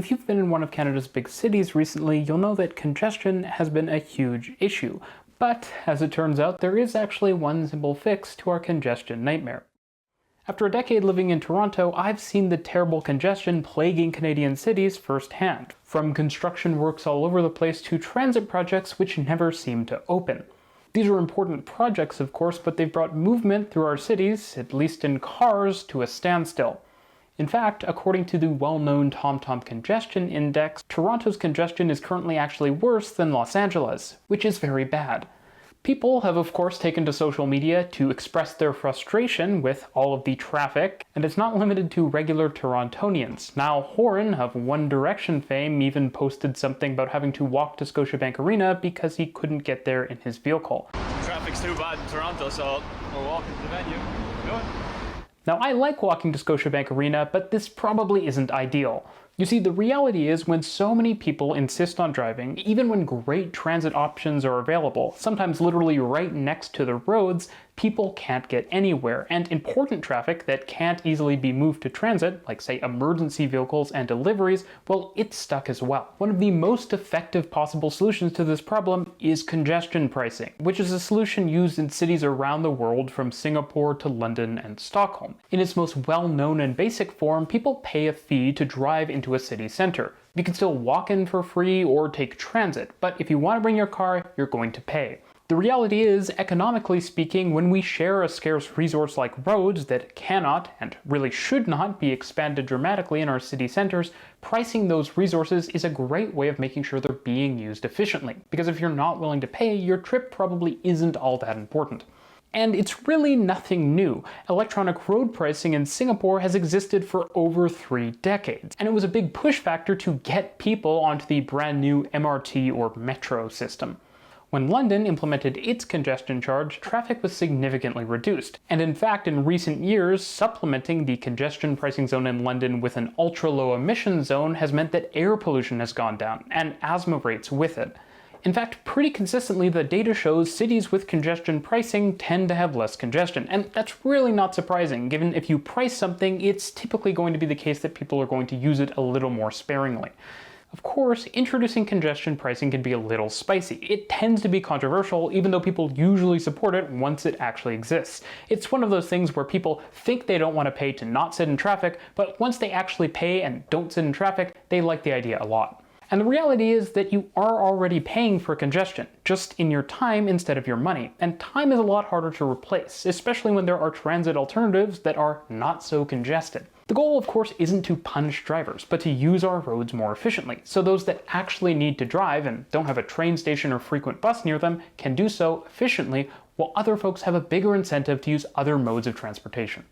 If you've been in one of Canada's big cities recently, you'll know that congestion has been a huge issue. But, as it turns out, there is actually one simple fix to our congestion nightmare. After a decade living in Toronto, I've seen the terrible congestion plaguing Canadian cities firsthand, from construction works all over the place to transit projects which never seem to open. These are important projects, of course, but they've brought movement through our cities, at least in cars, to a standstill. In fact, according to the well-known TomTom Congestion Index, Toronto's congestion is currently actually worse than Los Angeles, which is very bad. People have of course taken to social media to express their frustration with all of the traffic, and it's not limited to regular Torontonians. Niall Horan of One Direction fame even posted something about having to walk to Scotiabank Arena because he couldn't get there in his vehicle. Traffic's too bad in Toronto, so we're walking to the venue. Go on. Now, I like walking to Scotiabank Arena, but this probably isn't ideal. You see, the reality is when so many people insist on driving, even when great transit options are available, sometimes literally right next to the roads, people can't get anywhere, and important traffic that can't easily be moved to transit, like say emergency vehicles and deliveries, well, it's stuck as well. One of the most effective possible solutions to this problem is congestion pricing, which is a solution used in cities around the world from Singapore to London and Stockholm. In its most well-known and basic form, people pay a fee to drive into a city center. You can still walk in for free or take transit, but if you want to bring your car, you're going to pay. The reality is, economically speaking, when we share a scarce resource like roads that cannot, and really should not, be expanded dramatically in our city centers, pricing those resources is a great way of making sure they're being used efficiently. Because if you're not willing to pay, your trip probably isn't all that important. And it's really nothing new. Electronic road pricing in Singapore has existed for over 3 decades, and it was a big push factor to get people onto the brand new MRT or metro system. When London implemented its congestion charge, traffic was significantly reduced, and in fact in recent years, supplementing the congestion pricing zone in London with an ultra-low emission zone has meant that air pollution has gone down, and asthma rates with it. In fact, pretty consistently the data shows cities with congestion pricing tend to have less congestion, and that's really not surprising, given if you price something, it's typically going to be the case that people are going to use it a little more sparingly. Of course, introducing congestion pricing can be a little spicy. It tends to be controversial, even though people usually support it once it actually exists. It's one of those things where people think they don't want to pay to not sit in traffic, but once they actually pay and don't sit in traffic, they like the idea a lot. And the reality is that you are already paying for congestion, just in your time instead of your money. And time is a lot harder to replace, especially when there are transit alternatives that are not so congested. The goal, of course, isn't to punish drivers, but to use our roads more efficiently, so those that actually need to drive and don't have a train station or frequent bus near them can do so efficiently, while other folks have a bigger incentive to use other modes of transportation.